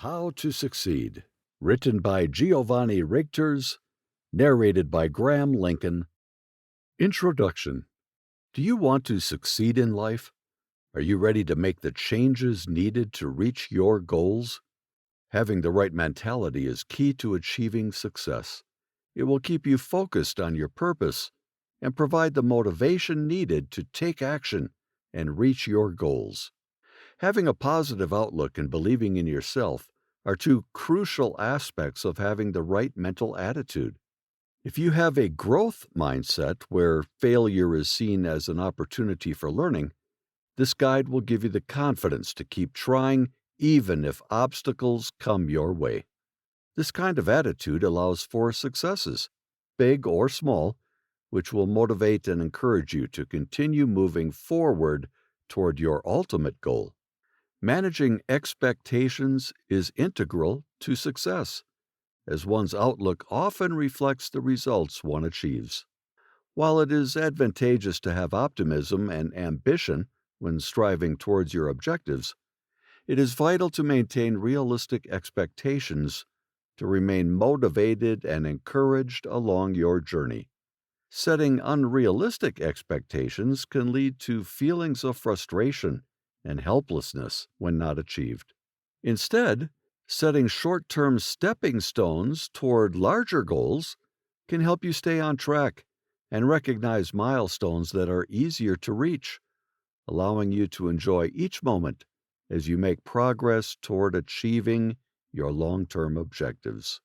How to Succeed, written by Giovanni Rigters, narrated by Graham Lincoln. Introduction. Do you want to succeed in life? Are you ready to make the changes needed to reach your goals? Having the right mentality is key to achieving success. It will keep you focused on your purpose and provide the motivation needed to take action and reach your goals. Having a positive outlook and believing in yourself are two crucial aspects of having the right mental attitude. If you have a growth mindset where failure is seen as an opportunity for learning, this guide will give you the confidence to keep trying even if obstacles come your way. This kind of attitude allows for successes, big or small, which will motivate and encourage you to continue moving forward toward your ultimate goal. Managing expectations is integral to success, as one's outlook often reflects the results one achieves. While it is advantageous to have optimism and ambition when striving towards your objectives, it is vital to maintain realistic expectations to remain motivated and encouraged along your journey. Setting unrealistic expectations can lead to feelings of frustration and helplessness when not achieved. Instead, setting short-term stepping stones toward larger goals can help you stay on track and recognize milestones that are easier to reach, allowing you to enjoy each moment as you make progress toward achieving your long-term objectives.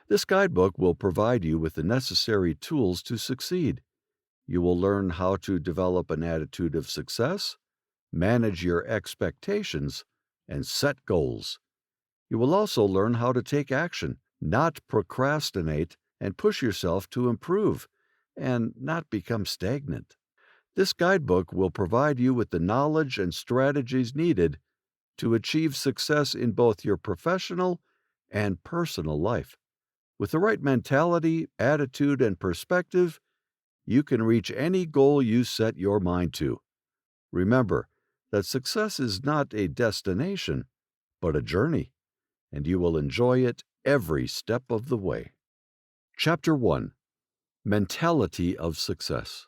This guidebook will provide you with the necessary tools to succeed. You will learn how to develop an attitude of success, manage your expectations, and set goals. You will also learn how to take action, not procrastinate, and push yourself to improve and not become stagnant. This guidebook will provide you with the knowledge and strategies needed to achieve success in both your professional and personal life. With the right mentality, attitude, and perspective, you can reach any goal you set your mind to. Remember that success is not a destination, but a journey, and you will enjoy it every step of the way. Chapter 1. Mentality of Success.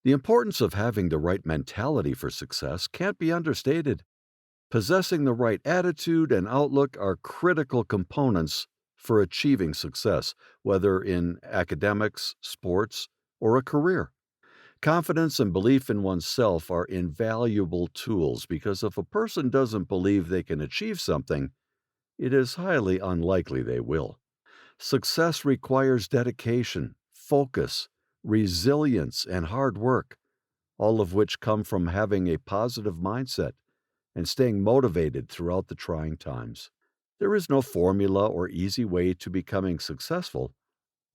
The importance of having the right mentality for success can't be understated. Possessing the right attitude and outlook are critical components for achieving success, whether in academics, sports, or a career. Confidence and belief in oneself are invaluable tools because if a person doesn't believe they can achieve something, it is highly unlikely they will. Success requires dedication, focus, resilience, and hard work, all of which come from having a positive mindset and staying motivated throughout the trying times. There is no formula or easy way to becoming successful,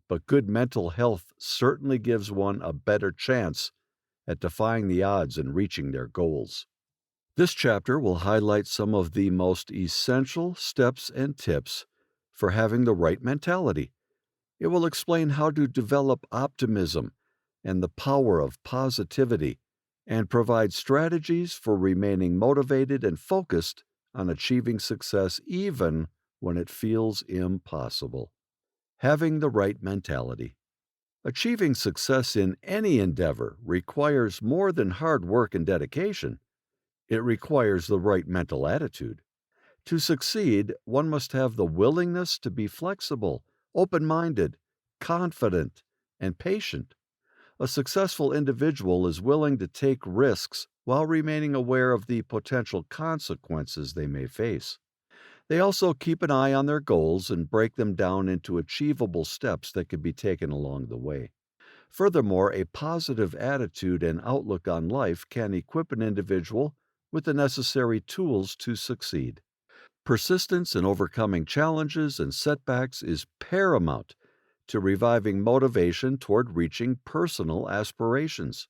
but good mental health certainly gives one a better chance at defying the odds and reaching their goals. This chapter will highlight some of the most essential steps and tips for having the right mentality. It will explain how to develop optimism and the power of positivity and provide strategies for remaining motivated and focused on achieving success even when it feels impossible. Having the right mentality. Achieving success in any endeavor requires more than hard work and dedication. It requires the right mental attitude. To succeed, one must have the willingness to be flexible, open-minded, confident, and patient. A successful individual is willing to take risks while remaining aware of the potential consequences they may face. They also keep an eye on their goals and break them down into achievable steps that can be taken along the way. Furthermore, a positive attitude and outlook on life can equip an individual with the necessary tools to succeed. Persistence in overcoming challenges and setbacks is paramount to reviving motivation toward reaching personal aspirations.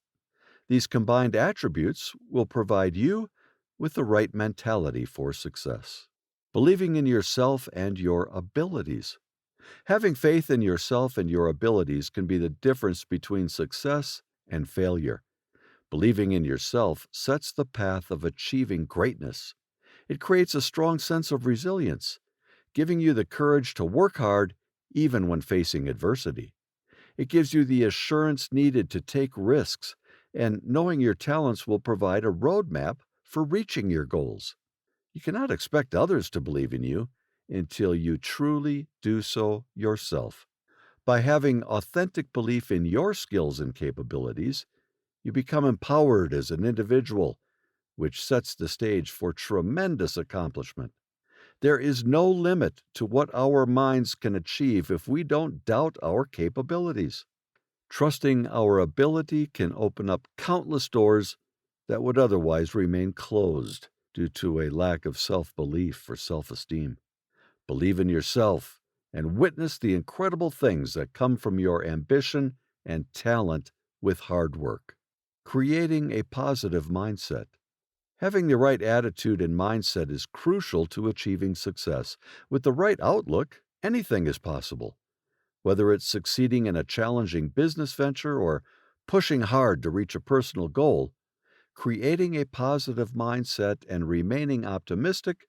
These combined attributes will provide you with the right mentality for success. Believing in yourself and your abilities. Having faith in yourself and your abilities can be the difference between success and failure. Believing in yourself sets the path of achieving greatness. It creates a strong sense of resilience. giving you the courage to work hard even when facing adversity. It gives you the assurance needed to take risks, and knowing your talents will provide a roadmap for reaching your goals. You cannot expect others to believe in you until you truly do so yourself. By having authentic belief in your skills and capabilities, you become empowered as an individual, which sets the stage for tremendous accomplishment. There is no limit to what our minds can achieve if we don't doubt our capabilities. Trusting our ability can open up countless doors that would otherwise remain closed due to a lack of self-belief or self-esteem. Believe in yourself and witness the incredible things that come from your ambition and talent with hard work. Creating a positive mindset. Having the right attitude and mindset is crucial to achieving success. With the right outlook, anything is possible. Whether it's succeeding in a challenging business venture or pushing hard to reach a personal goal, creating a positive mindset and remaining optimistic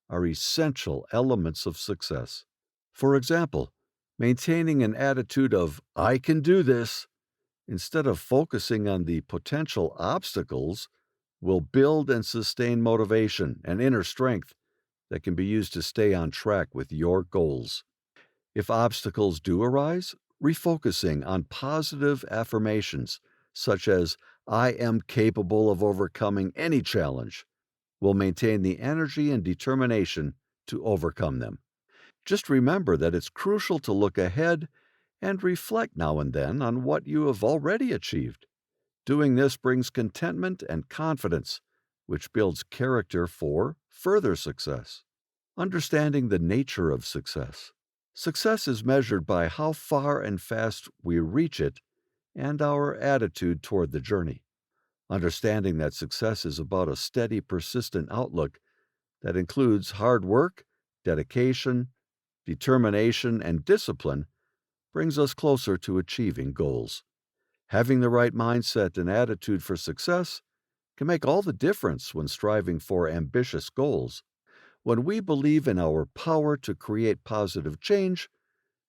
are essential elements of success. For example, maintaining an attitude of, "I can do this," instead of focusing on the potential obstacles, will build and sustain motivation and inner strength that can be used to stay on track with your goals. If obstacles do arise, refocusing on positive affirmations, such as, "I am capable of overcoming any challenge," will maintain the energy and determination to overcome them. Just remember that it's crucial to look ahead and reflect now and then on what you have already achieved. Doing this brings contentment and confidence, which builds character for further success. Understanding the nature of success. Success is measured by how far and fast we reach it and our attitude toward the journey. Understanding that success is about a steady, persistent outlook that includes hard work, dedication, determination, and discipline brings us closer to achieving goals. Having the right mindset and attitude for success can make all the difference when striving for ambitious goals. When we believe in our power to create positive change,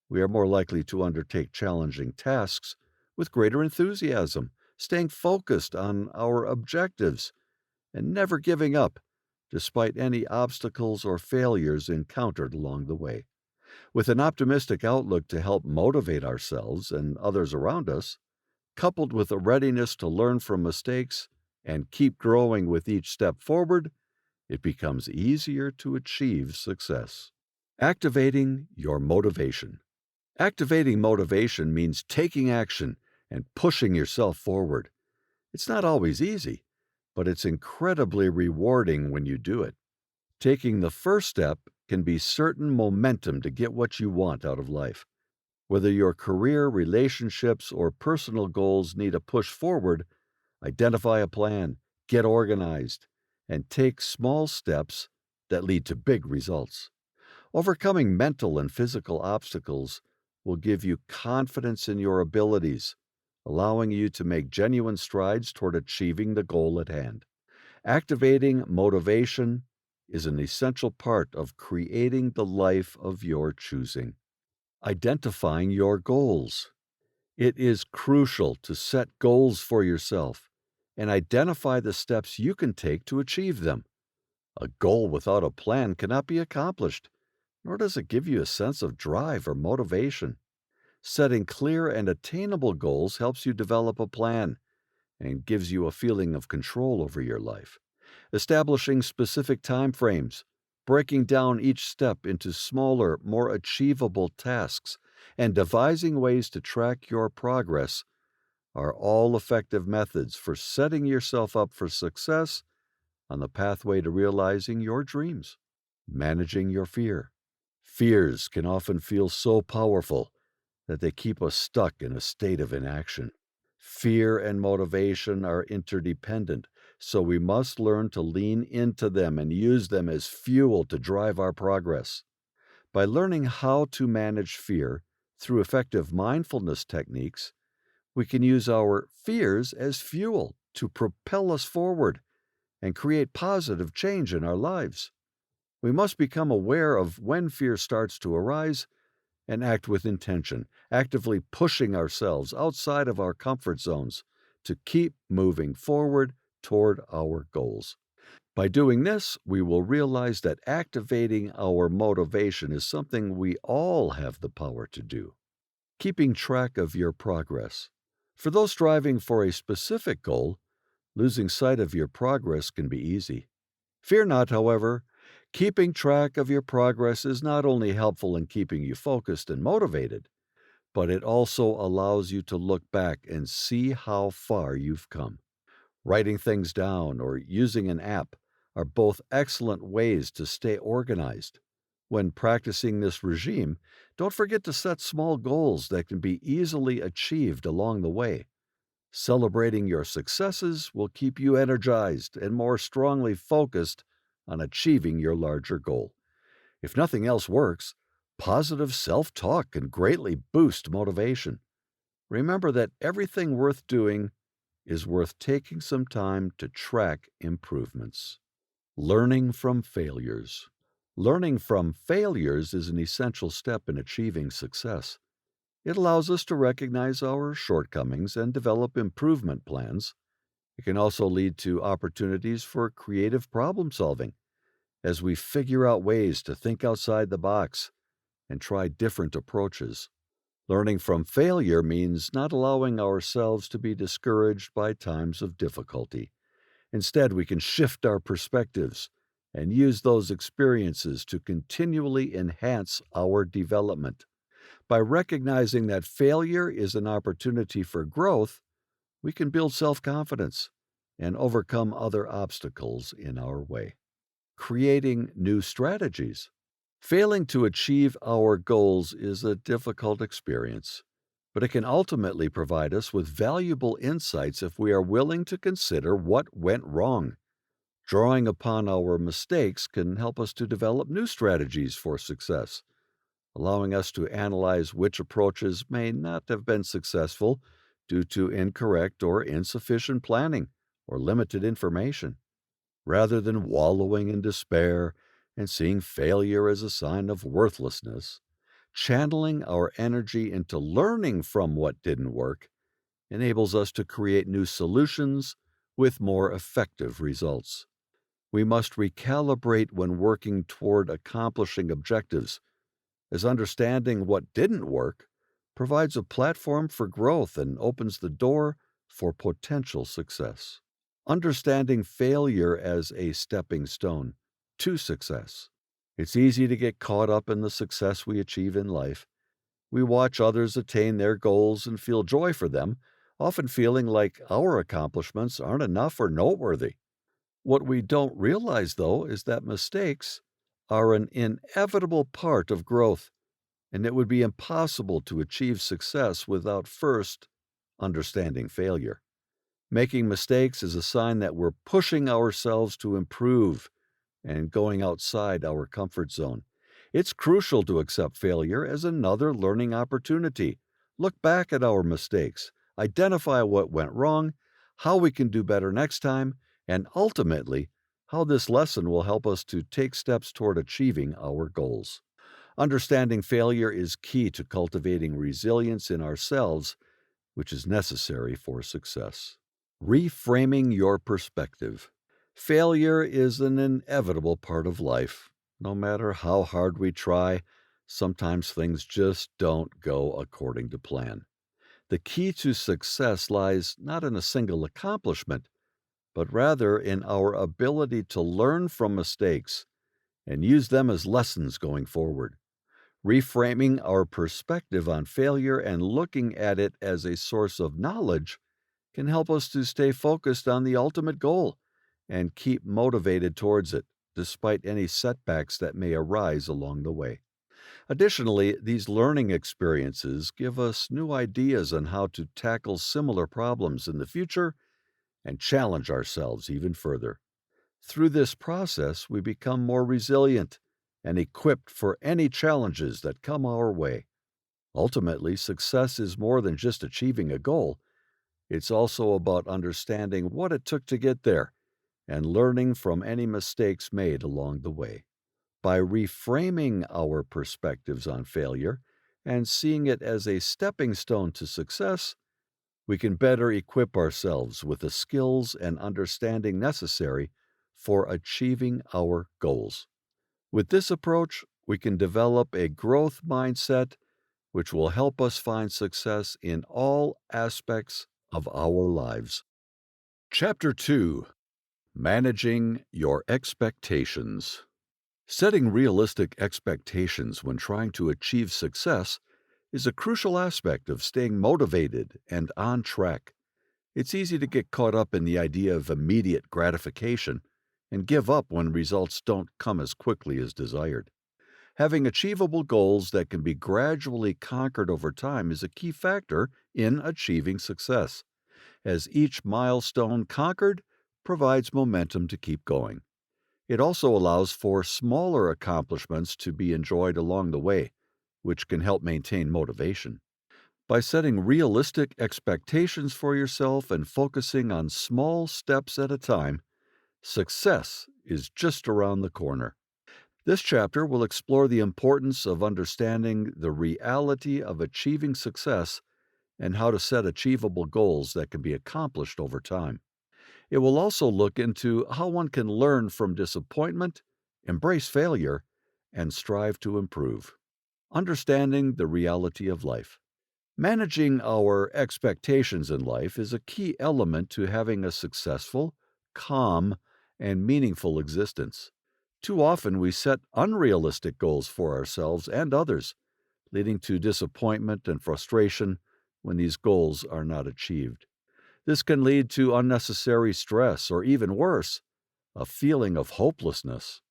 we are more likely to undertake challenging tasks with greater enthusiasm, staying focused on our objectives, and never giving up despite any obstacles or failures encountered along the way. With an optimistic outlook to help motivate ourselves and others around us, coupled with a readiness to learn from mistakes and keep growing with each step forward, it becomes easier to achieve success. Activating your motivation. Activating motivation means taking action and pushing yourself forward. It's not always easy, but it's incredibly rewarding when you do it. Taking the first step can be certain momentum to get what you want out of life. Whether your career, relationships, or personal goals need a push forward, identify a plan, get organized, and take small steps that lead to big results. Overcoming mental and physical obstacles will give you confidence in your abilities, allowing you to make genuine strides toward achieving the goal at hand. Activating motivation is an essential part of creating the life of your choosing. Identifying your goals. It is crucial to set goals for yourself and identify the steps you can take to achieve them. A goal without a plan cannot be accomplished, nor does it give you a sense of drive or motivation. Setting clear and attainable goals helps you develop a plan and gives you a feeling of control over your life. Establishing specific time frames, breaking down each step into smaller, more achievable tasks, and devising ways to track your progress are all effective methods for setting yourself up for success on the pathway to realizing your dreams. Managing your fear. Fears can often feel so powerful that they keep us stuck in a state of inaction. Fear and motivation are interdependent, so we must learn to lean into them and use them as fuel to drive our progress. By learning how to manage fear through effective mindfulness techniques, we can use our fears as fuel to propel us forward and create positive change in our lives. We must become aware of when fear starts to arise and act with intention, actively pushing ourselves outside of our comfort zones to keep moving forward toward our goals. By doing this, we will realize that activating our motivation is something we all have the power to do. Keeping track of your progress. For those striving for a specific goal, losing sight of your progress can be easy. Fear not, however. Keeping track of your progress is not only helpful in keeping you focused and motivated, but it also allows you to look back and see how far you've come. Writing things down or using an app are both excellent ways to stay organized. When practicing this regime, don't forget to set small goals that can be easily achieved along the way. Celebrating your successes will keep you energized and more strongly focused on achieving your larger goal. If nothing else works, positive self talk can greatly boost motivation. Remember that everything worth doing is worth taking some time to track improvements. Learning from failures. Learning from failures is an essential step in achieving success. It allows us to recognize our shortcomings and develop improvement plans. It can also lead to opportunities for creative problem solving as we figure out ways to think outside the box and try different approaches. Learning from failure means not allowing ourselves to be discouraged by times of difficulty. Instead, we can shift our perspectives and use those experiences to continually enhance our development. By recognizing that failure is an opportunity for growth, we can build self-confidence and overcome other obstacles in our way. Creating new strategies. Failing to achieve our goals is a difficult experience, but it can ultimately provide us with valuable insights if we are willing to consider what went wrong. Drawing upon our mistakes can help us to develop new strategies for success, allowing us to analyze which approaches may not have been successful due to incorrect or insufficient planning or limited information. Rather than wallowing in despair and seeing failure as a sign of worthlessness, channeling our energy into learning from what didn't work enables us to create new solutions with more effective results. We must recalibrate when working toward accomplishing objectives, as understanding what didn't work provides a platform for growth and opens the door for potential success. Understanding failure as a stepping stone to success. It's easy to get caught up in the success we achieve in life. We watch others attain their goals and feel joy for them, often feeling like our accomplishments aren't enough or noteworthy. What we don't realize, though, is that mistakes are an inevitable part of growth, and it would be impossible to achieve success without first understanding failure. Making mistakes is a sign that we're pushing ourselves to improve and going outside our comfort zone. It's crucial to accept failure as another learning opportunity. Look back at our mistakes, identify what went wrong, how we can do better next time, and ultimately, how this lesson will help us to take steps toward achieving our goals. Understanding failure is key to cultivating resilience in ourselves, which is necessary for success. Reframing your perspective. Failure is an inevitable part of life. No matter how hard we try, sometimes things just don't go according to plan. The key to success lies not in a single accomplishment, but rather in our ability to learn from mistakes and use them as lessons going forward. Reframing our perspective on failure and looking at it as a source of knowledge can help us to stay focused on the ultimate goal and keep motivated towards it, despite any setbacks that may arise along the way. Additionally, these learning experiences give us new ideas on how to tackle similar problems in the future and challenge ourselves even further. Through this process, we become more resilient and equipped for any challenges that come our way. Ultimately, success is more than just achieving a goal. It's also about understanding what it took to get there and learning from any mistakes made along the way. By reframing our perspectives on failure and seeing it as a stepping stone to success, we can better equip ourselves with the skills and understanding necessary for achieving our goals. With this approach, we can develop a growth mindset which will help us find success in all aspects of our lives. Chapter 2: Managing Your Expectations. Setting realistic expectations when trying to achieve success is a crucial aspect of staying motivated and on track. It's easy to get caught up in the idea of immediate gratification and give up when results don't come as quickly as desired. Having achievable goals that can be gradually conquered over time is a key factor in achieving success, as each milestone conquered provides momentum to keep going. It also allows for smaller accomplishments to be enjoyed along the way, which can help maintain motivation. By setting realistic expectations for yourself and focusing on small steps at a time, success is just around the corner. This chapter will explore the importance of understanding the reality of achieving success and how to set achievable goals that can be accomplished over time. It will also look into how one can learn from disappointment, embrace failure, and strive to improve. Understanding the reality of life. Managing our expectations in life is a key element to having a successful, calm, and meaningful existence. Too often we set unrealistic goals for ourselves and others, leading to disappointment and frustration when these goals are not achieved. This can lead to unnecessary stress or, even worse, a feeling of hopelessness.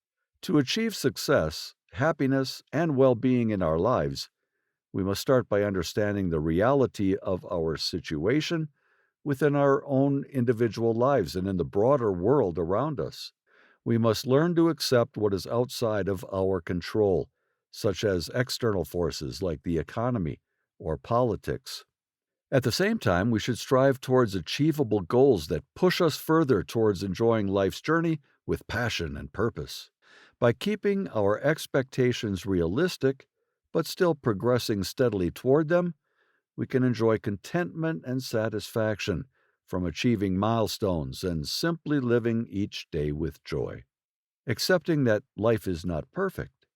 To achieve success, happiness, and well-being in our lives, we must start by understanding the reality of our situation within our own individual lives and in the broader world around us. We must learn to accept what is outside of our control, such as external forces like the economy or politics. At the same time, we should strive towards achievable goals that push us further towards enjoying life's journey with passion and purpose. By keeping our expectations realistic, but still progressing steadily toward them, we can enjoy contentment and satisfaction from achieving milestones and simply living each day with joy. Accepting that life is not perfect.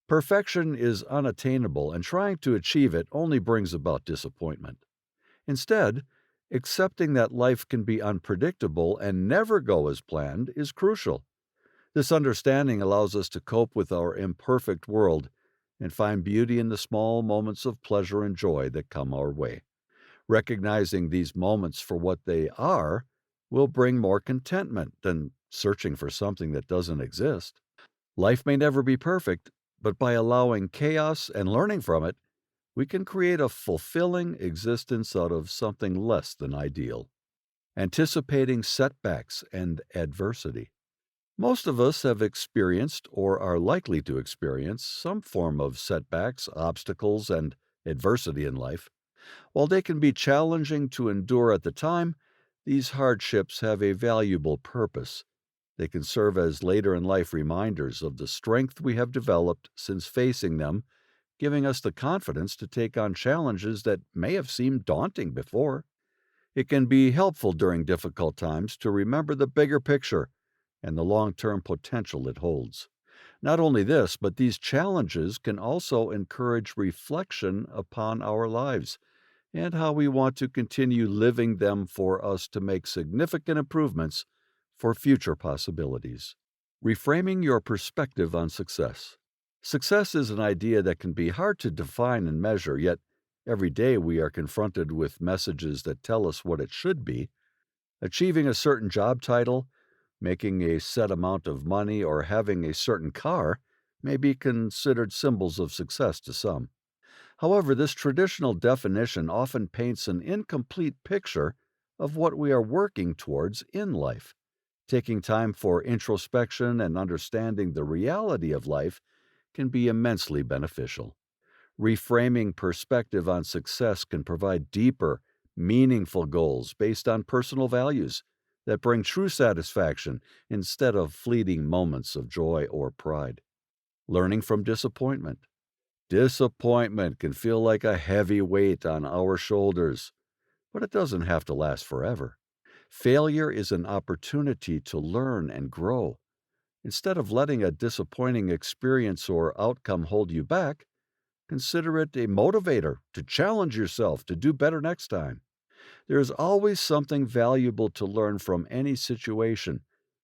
Perfection is unattainable, and trying to achieve it only brings about disappointment. Instead, accepting that life can be unpredictable and never go as planned is crucial. This understanding allows us to cope with our imperfect world and find beauty in the small moments of pleasure and joy that come our way. Recognizing these moments for what they are will bring more contentment than searching for something that doesn't exist. Life may never be perfect, but by allowing chaos and learning from it, we can create a fulfilling existence out of something less than ideal. Anticipating setbacks and adversity. Most of us have experienced or are likely to experience some form of setbacks, obstacles, and adversity in life. While they can be challenging to endure at the time, these hardships have a valuable purpose. They can serve as later in life reminders of the strength we have developed since facing them, giving us the confidence to take on challenges that may have seemed daunting before. It can be helpful during difficult times to remember the bigger picture and the long-term potential it holds. Not only this, but these challenges can also encourage reflection upon our lives and how we want to continue living them for us to make significant improvements for future possibilities. Reframing your perspective on success. Success is an idea that can be hard to define and measure, yet every day we are confronted with messages that tell us what it should be. Achieving a certain job title, making a set amount of money, or having a certain car may be considered symbols of success to some. However, this traditional definition often paints an incomplete picture of what we are working towards in life. Taking time for introspection and understanding the reality of life can be immensely beneficial. Reframing perspective on success can provide deeper, meaningful goals based on personal values that bring true satisfaction instead of fleeting moments of joy or pride. Learning from disappointment. Disappointment can feel like a heavy weight on our shoulders, but it doesn't have to last forever. Failure is an opportunity to learn and grow. Instead of letting a disappointing experience or outcome hold you back, consider it a motivator to challenge yourself to do better next time. There is always something valuable to learn from any situation,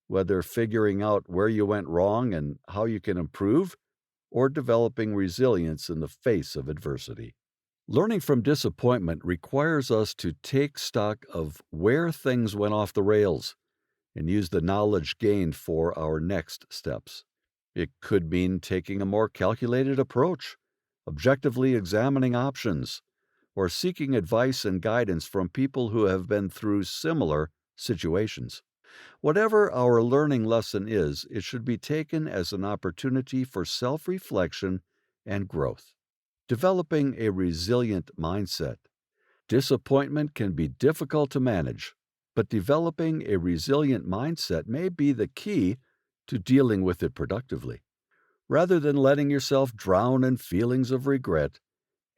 whether figuring out where you went wrong and how you can improve, or developing resilience in the face of adversity. Learning from disappointment requires us to take stock of where things went off the rails and use the knowledge gained for our next steps. It could mean taking a more calculated approach, objectively examining options, or seeking advice and guidance from people who have been through similar situations. Whatever our learning lesson is, it should be taken as an opportunity for self reflection and growth. Developing a resilient mindset. Disappointment can be difficult to manage, but developing a resilient mindset may be the key to dealing with it productively. Rather than letting yourself drown in feelings of regret,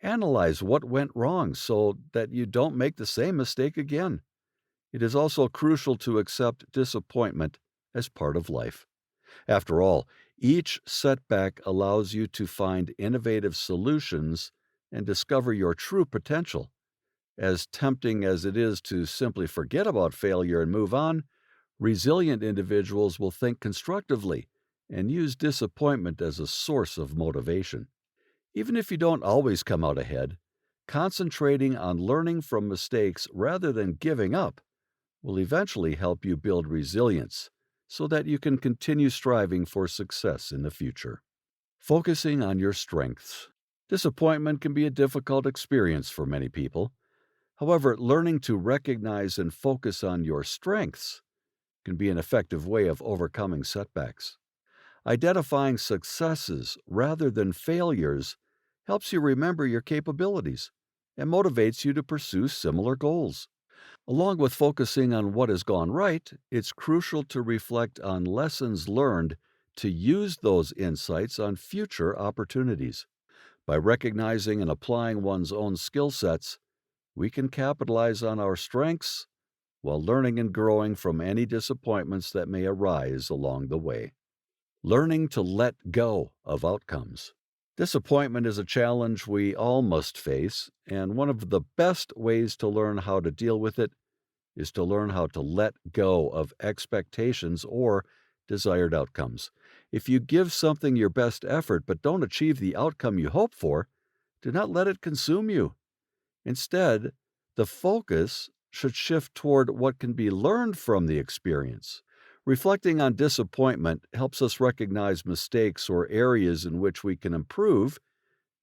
analyze what went wrong so that you don't make the same mistake again. It is also crucial to accept disappointment as part of life. After all, each setback allows you to find innovative solutions and discover your true potential. As tempting as it is to simply forget about failure and move on, resilient individuals will think constructively and use disappointment as a source of motivation. Even if you don't always come out ahead, concentrating on learning from mistakes rather than giving up will eventually help you build resilience so that you can continue striving for success in the future. Focusing on your strengths. Disappointment can be a difficult experience for many people. However, learning to recognize and focus on your strengths can be an effective way of overcoming setbacks. Identifying successes rather than failures helps you remember your capabilities and motivates you to pursue similar goals. Along with focusing on what has gone right, it's crucial to reflect on lessons learned to use those insights on future opportunities. By recognizing and applying one's own skill sets, we can capitalize on our strengths while learning and growing from any disappointments that may arise along the way. Learning to let go of outcomes. Disappointment is a challenge we all must face, and one of the best ways to learn how to deal with it is to learn how to let go of expectations or desired outcomes. If you give something your best effort but don't achieve the outcome you hope for, do not let it consume you. Instead, the focus should shift toward what can be learned from the experience. Reflecting on disappointment helps us recognize mistakes or areas in which we can improve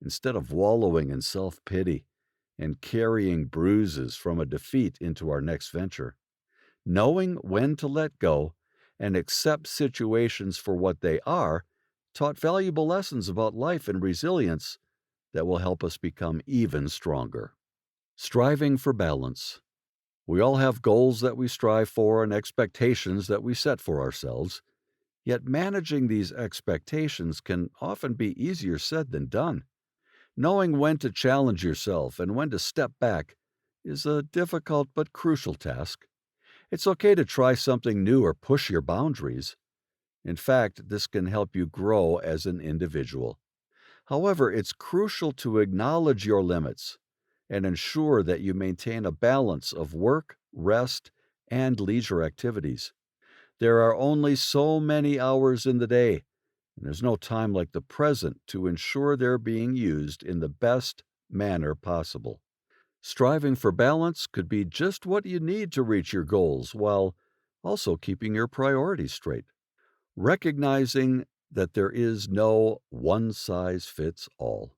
instead of wallowing in self pity and carrying bruises from a defeat into our next venture. Knowing when to let go and accept situations for what they are taught valuable lessons about life and resilience that will help us become even stronger. Striving for balance. We all have goals that we strive for and expectations that we set for ourselves, yet managing these expectations can often be easier said than done. Knowing when to challenge yourself and when to step back is a difficult but crucial task. It's okay to try something new or push your boundaries. In fact, this can help you grow as an individual. However, it's crucial to acknowledge your limits and ensure that you maintain a balance of work, rest, and leisure activities. There are only so many hours in the day, and there's no time like the present to ensure they're being used in the best manner possible. Striving for balance could be just what you need to reach your goals while also keeping your priorities straight. Recognizing that there is no one size fits all.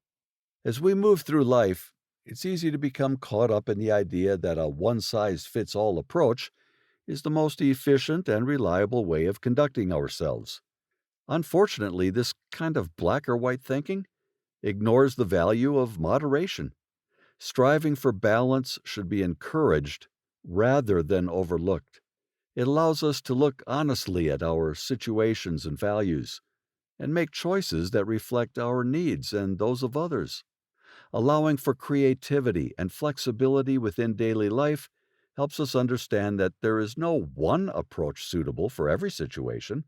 As we move through life, it's easy to become caught up in the idea that a one size fits all approach is the most efficient and reliable way of conducting ourselves. Unfortunately, this kind of black or white thinking ignores the value of moderation. Striving for balance should be encouraged rather than overlooked. It allows us to look honestly at our situations and values, and make choices that reflect our needs and those of others. Allowing for creativity and flexibility within daily life helps us understand that there is no one approach suitable for every situation,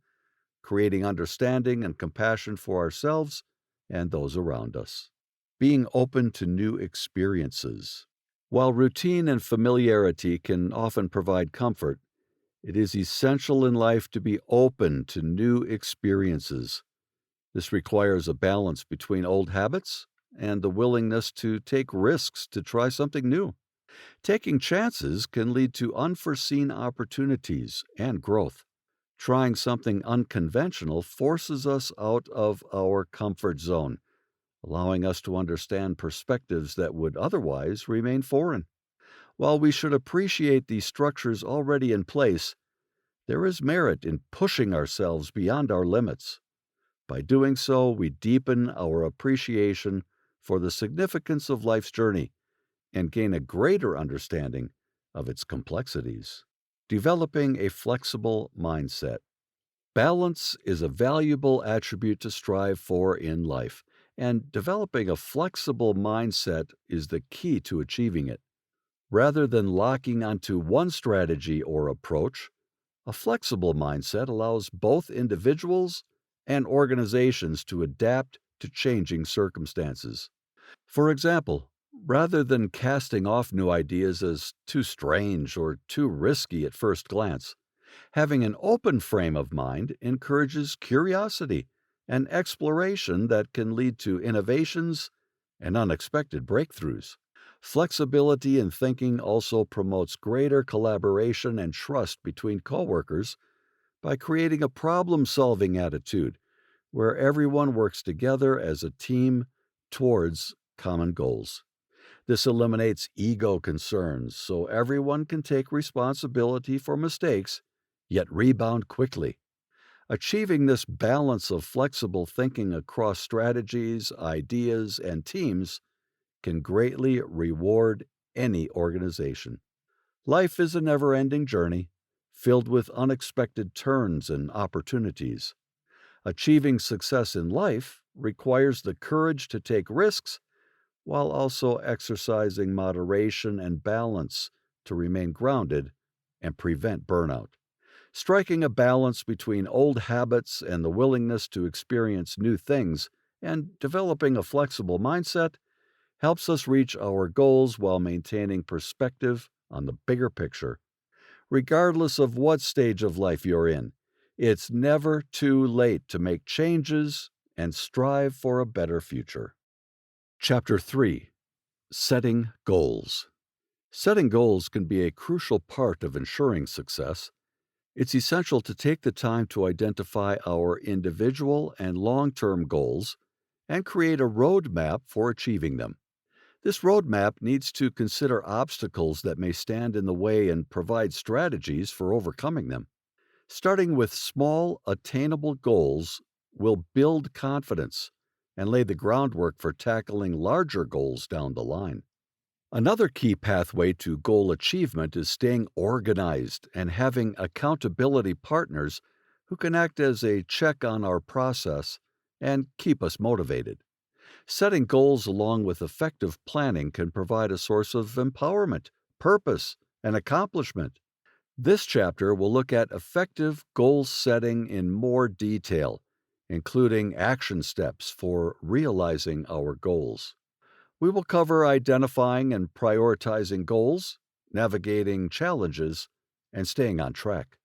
creating understanding and compassion for ourselves and those around us. Being open to new experiences. While routine and familiarity can often provide comfort, it is essential in life to be open to new experiences. This requires a balance between old habits and the willingness to take risks to try something new. Taking chances can lead to unforeseen opportunities and growth. Trying something unconventional forces us out of our comfort zone, allowing us to understand perspectives that would otherwise remain foreign. While we should appreciate the structures already in place, there is merit in pushing ourselves beyond our limits. By doing so, we deepen our appreciation for the significance of life's journey and gain a greater understanding of its complexities. Developing a flexible mindset. Balance is a valuable attribute to strive for in life, and developing a flexible mindset is the key to achieving it. Rather than locking onto one strategy or approach, a flexible mindset allows both individuals and organizations to adapt to changing circumstances. For example, rather than casting off new ideas as too strange or too risky at first glance, having an open frame of mind encourages curiosity and exploration that can lead to innovations and unexpected breakthroughs. Flexibility in thinking also promotes greater collaboration and trust between coworkers by creating a problem solving attitude where everyone works together as a team towards common goals. This eliminates ego concerns so everyone can take responsibility for mistakes, yet rebound quickly. Achieving this balance of flexible thinking across strategies, ideas, and teams can greatly reward any organization. Life is a never ending journey, filled with unexpected turns and opportunities. Achieving success in life requires the courage to take risks while also exercising moderation and balance to remain grounded and prevent burnout. Striking a balance between old habits and the willingness to experience new things and developing a flexible mindset helps us reach our goals while maintaining perspective on the bigger picture. Regardless of what stage of life you're in, it's never too late to make changes and strive for a better future. Chapter 3. Setting Goals. Setting goals can be a crucial part of ensuring success. It's essential to take the time to identify our individual and long-term goals and create a roadmap for achieving them. This roadmap needs to consider obstacles that may stand in the way and provide strategies for overcoming them. Starting with small, attainable goals will build confidence and lay the groundwork for tackling larger goals down the line. Another key pathway to goal achievement is staying organized and having accountability partners who can act as a check on our process and keep us motivated. Setting goals along with effective planning can provide a source of empowerment, purpose, and accomplishment. This chapter will look at effective goal setting in more detail, including action steps for realizing our goals. We will cover identifying and prioritizing goals, navigating challenges, and staying on track.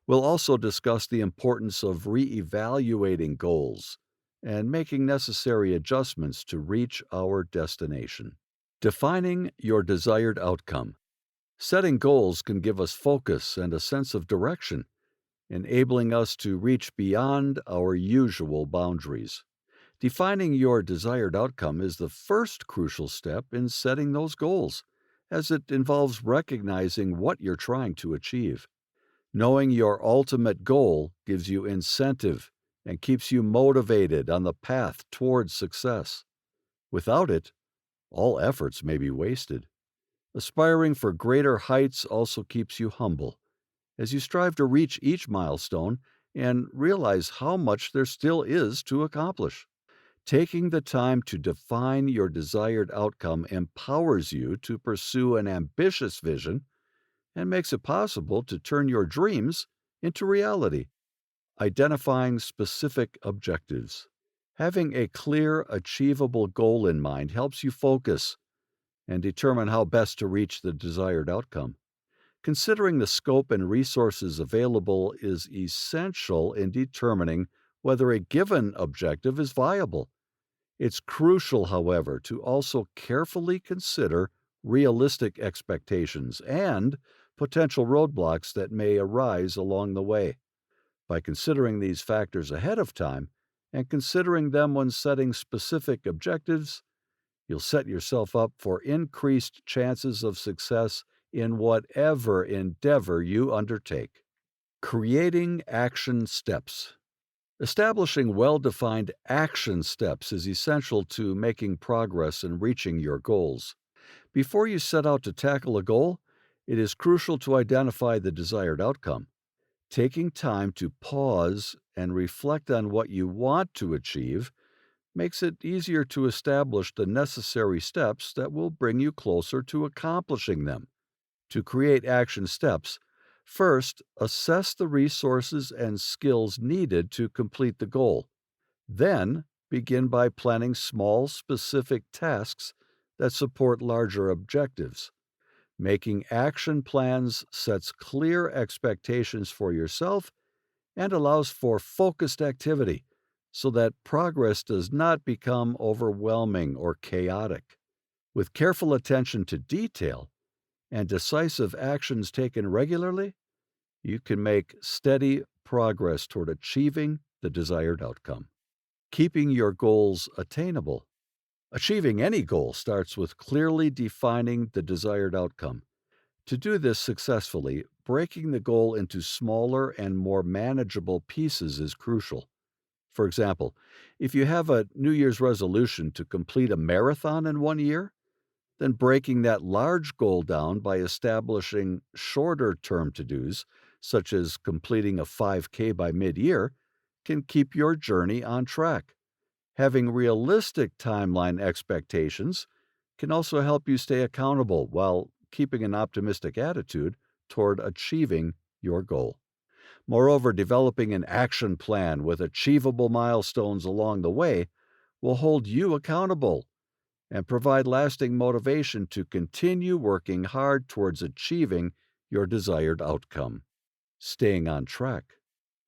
We'll also discuss the importance of re-evaluating goals and making necessary adjustments to reach our destination. Defining your desired outcome. Setting goals can give us focus and a sense of direction, enabling us to reach beyond our usual boundaries. Defining your desired outcome is the first crucial step in setting those goals, as it involves recognizing what you're trying to achieve. Knowing your ultimate goal gives you incentive and keeps you motivated on the path towards success. Without it, all efforts may be wasted. Aspiring for greater heights also keeps you humble, as you strive to reach each milestone and realize how much there still is to accomplish. Taking the time to define your desired outcome empowers you to pursue an ambitious vision and makes it possible to turn your dreams into reality. Identifying specific objectives. Having a clear, achievable goal in mind helps you focus and determine how best to reach the desired outcome. Considering the scope and resources available is essential in determining whether a given objective is viable. It's crucial, however, to also carefully consider realistic expectations and potential roadblocks that may arise along the way. By considering these factors ahead of time and considering them when setting specific objectives, you'll set yourself up for increased chances of success in whatever endeavor you undertake. Creating action steps. Establishing well defined action steps is essential to making progress and reaching your goals. Before you set out to tackle a goal, it is crucial to identify the desired outcome. Taking time to pause and reflect on what you want to achieve makes it easier to establish the necessary steps that will bring you closer to accomplishing them. To create action steps, first, assess the resources and skills needed to complete the goal. Then, begin by planning small, specific tasks that support larger objectives. Making action plans sets clear expectations for yourself and allows for focused activity so that progress does not become overwhelming or chaotic. With careful attention to detail and decisive actions taken regularly, you can make steady progress toward achieving the desired outcome. Keeping your goals attainable. Achieving any goal starts with clearly defining the desired outcome. To do this successfully, breaking the goal into smaller and more manageable pieces is crucial. For example, if you have a New Year's resolution to complete a marathon in 1 year, then breaking that large goal down by establishing shorter term to dos, such as completing a 5K by mid year, can keep your journey on track. Having realistic timeline expectations can also help you stay accountable while keeping an optimistic attitude toward achieving your goal. Moreover, developing an action plan with achievable milestones along the way will hold you accountable and provide lasting motivation to continue working hard towards achieving your desired outcome. Staying on track.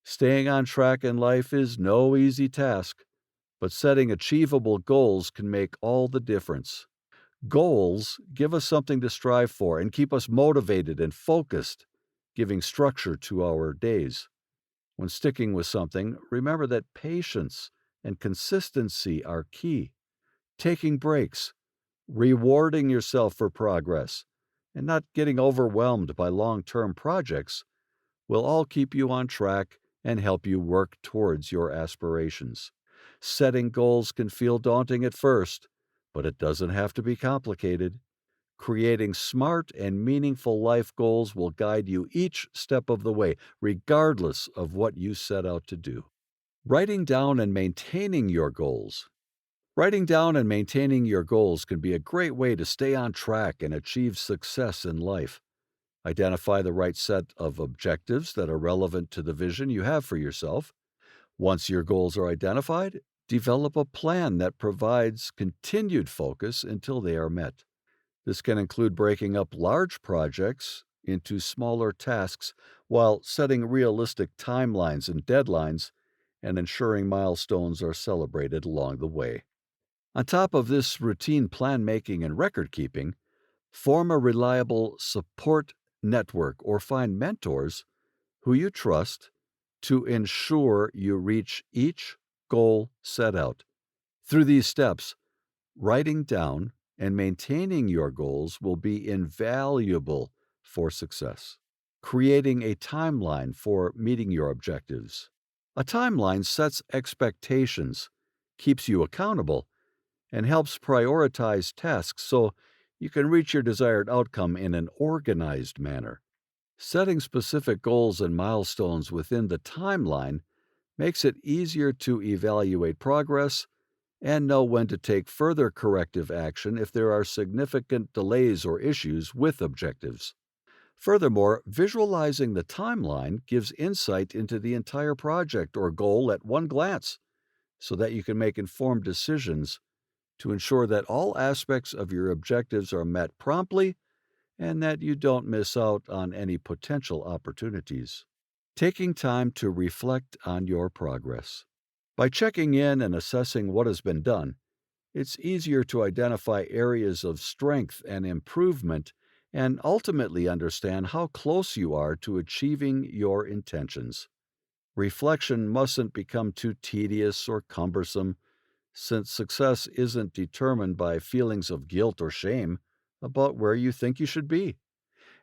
Staying on track in life is no easy task, but setting achievable goals can make all the difference. Goals give us something to strive for and keep us motivated and focused, giving structure to our days. When sticking with something, remember that patience and consistency are key. Taking breaks, rewarding yourself for progress, and not getting overwhelmed by long-term projects will all keep you on track and help you work towards your aspirations. Setting goals can feel daunting at first, but it doesn't have to be complicated. Creating smart and meaningful life goals will guide you each step of the way, regardless of what you set out to do. Writing down and maintaining your goals. Writing down and maintaining your goals can be a great way to stay on track and achieve success in life. Identify the right set of objectives that are relevant to the vision you have for yourself. Once your goals are identified, develop a plan that provides continued focus until they are met. This can include breaking up large projects into smaller tasks while setting realistic timelines and deadlines and ensuring milestones are celebrated along the way. On top of this routine plan making and record keeping, form a reliable support network or find mentors who you trust to ensure you reach each goal set out. Through these steps, writing down and maintaining your goals will be invaluable for success. Creating a timeline for meeting your objectives. A timeline sets expectations, keeps you accountable, and helps prioritize tasks so you can reach your desired outcome in an organized manner. Setting specific goals and milestones within the timeline makes it easier to evaluate progress and know when to take further corrective action if there are significant delays or issues with objectives. Furthermore, visualizing the timeline gives insight into the entire project or goal at one glance so that you can make informed decisions to ensure that all aspects of your objectives are met promptly and that you don't miss out on any potential opportunities. Taking time to reflect on your progress. By checking in and assessing what has been done, it's easier to identify areas of strength and improvement and ultimately understand how close you are to achieving your intentions. Reflection mustn't become too tedious or cumbersome, since success isn't determined by feelings of guilt or shame about where you think you should be.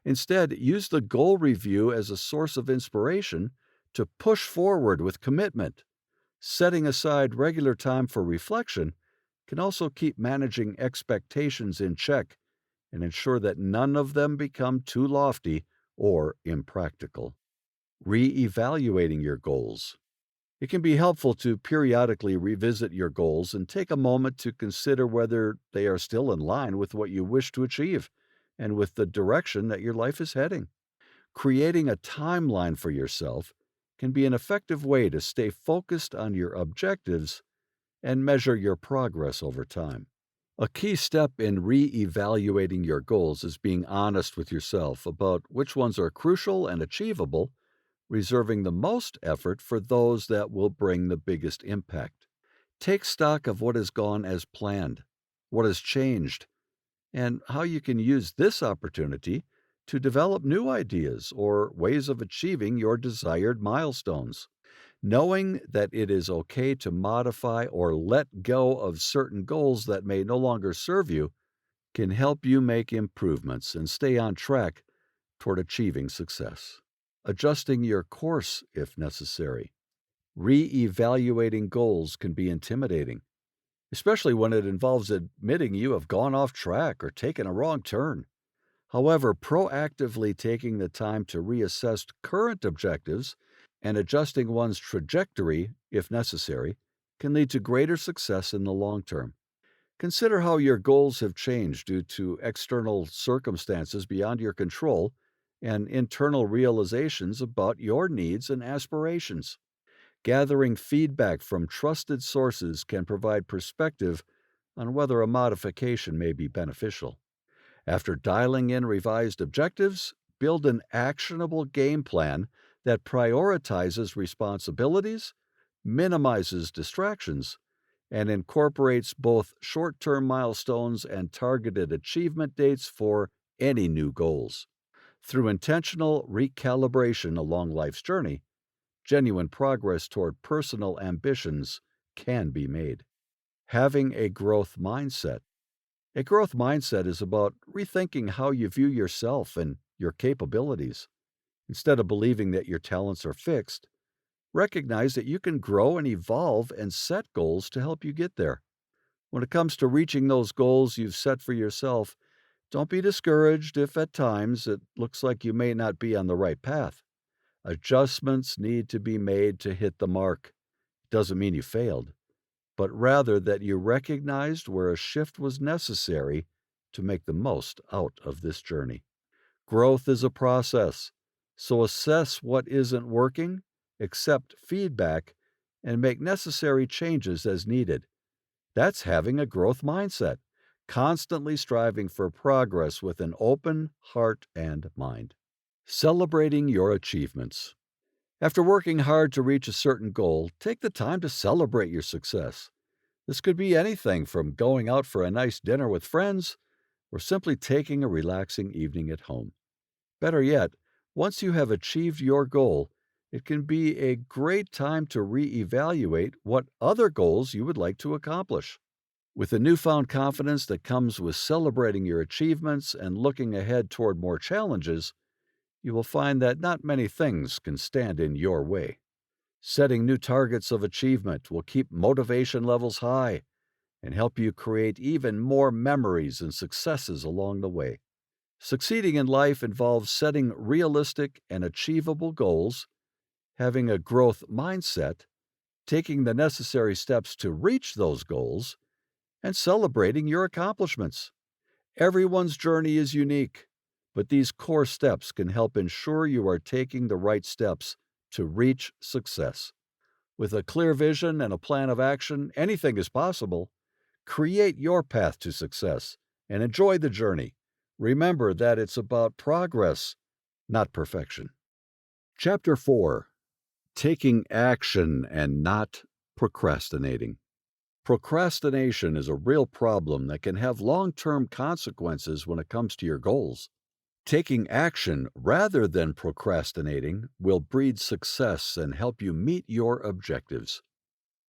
Instead, use the goal review as a source of inspiration to push forward with commitment. Setting aside regular time for reflection can also keep managing expectations in check and ensure that none of them become too lofty or impractical. Re-evaluating your goals. It can be helpful to periodically revisit your goals and take a moment to consider whether they are still in line with what you wish to achieve and with the direction that your life is heading. Creating a timeline for yourself can be an effective way to stay focused on your objectives and measure your progress over time. A key step in re-evaluating your goals is being honest with yourself about which ones are crucial and achievable, reserving the most effort for those that will bring the biggest impact. Take stock of what has gone as planned, what has changed, and how you can use this opportunity to develop new ideas or ways of achieving your desired milestones. Knowing that it is okay to modify or let go of certain goals that may no longer serve you can help you make improvements and stay on track toward achieving success. Adjusting your course if necessary. Re-evaluating goals can be intimidating, especially when it involves admitting you have gone off track or taken a wrong turn. However, proactively taking the time to reassess current objectives and adjusting one's trajectory, if necessary, can lead to greater success in the long term. Consider how your goals have changed due to external circumstances beyond your control and internal realizations about your needs and aspirations. Gathering feedback from trusted sources can provide perspective on whether a modification may be beneficial. After dialing in revised objectives, build an actionable game plan that prioritizes responsibilities, minimizes distractions, and incorporates both short term milestones and targeted achievement dates for any new goals. Through intentional recalibration along life's journey, genuine progress toward personal ambitions can be made. Having a growth mindset. A growth mindset is about rethinking how you view yourself and your capabilities. Instead of believing that your talents are fixed, recognize that you can grow and evolve and set goals to help you get there. When it comes to reaching those goals you've set for yourself, don't be discouraged if at times it looks like you may not be on the right path. Adjustments need to be made to hit the mark. Doesn't mean you failed, but rather that you recognized where a shift was necessary to make the most out of this journey. Growth is a process, so assess what isn't working, accept feedback, and make necessary changes as needed. That's having a growth mindset, constantly striving for progress with an open heart and mind. Celebrating your achievements. After working hard to reach a certain goal, take the time to celebrate your success. This could be anything from going out for a nice dinner with friends or simply taking a relaxing evening at home. Better yet, once you have achieved your goal, it can be a great time to reevaluate what other goals you would like to accomplish. With the newfound confidence that comes with celebrating your achievements and looking ahead toward more challenges, you will find that not many things can stand in your way. Setting new targets of achievement will keep motivation levels high and help you create even more memories and successes along the way. Succeeding in life involves setting realistic and achievable goals, having a growth mindset, taking the necessary steps to reach those goals, and celebrating your accomplishments. Everyone's journey is unique, but these core steps can help ensure you are taking the right steps to reach success. With a clear vision and a plan of action, anything is possible. Create your path to success and enjoy the journey. Remember that it's about progress, not perfection. Chapter 4: Taking Action and Not Procrastinating. Procrastination is a real problem that can have long-term consequences when it comes to your goals. Taking action rather than procrastinating will breed success and help you meet your objectives.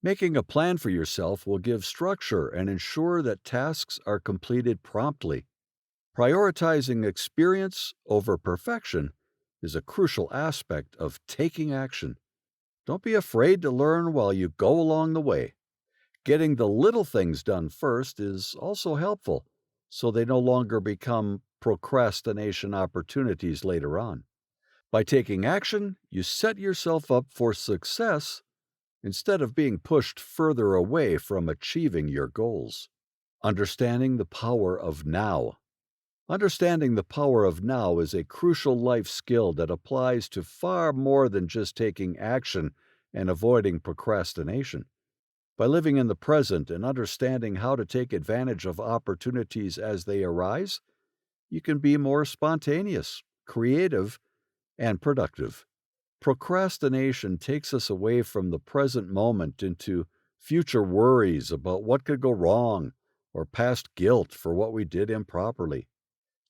Making a plan for yourself will give structure and ensure that tasks are completed promptly. Prioritizing experience over perfection is a crucial aspect of taking action. Don't be afraid to learn while you go along the way. Getting the little things done first is also helpful, so they no longer become procrastination opportunities later on. By taking action, you set yourself up for success instead of being pushed further away from achieving your goals. Understanding the power of now. Understanding the power of now is a crucial life skill that applies to far more than just taking action and avoiding procrastination. By living in the present and understanding how to take advantage of opportunities as they arise, you can be more spontaneous, creative, and productive. Procrastination takes us away from the present moment into future worries about what could go wrong or past guilt for what we did improperly.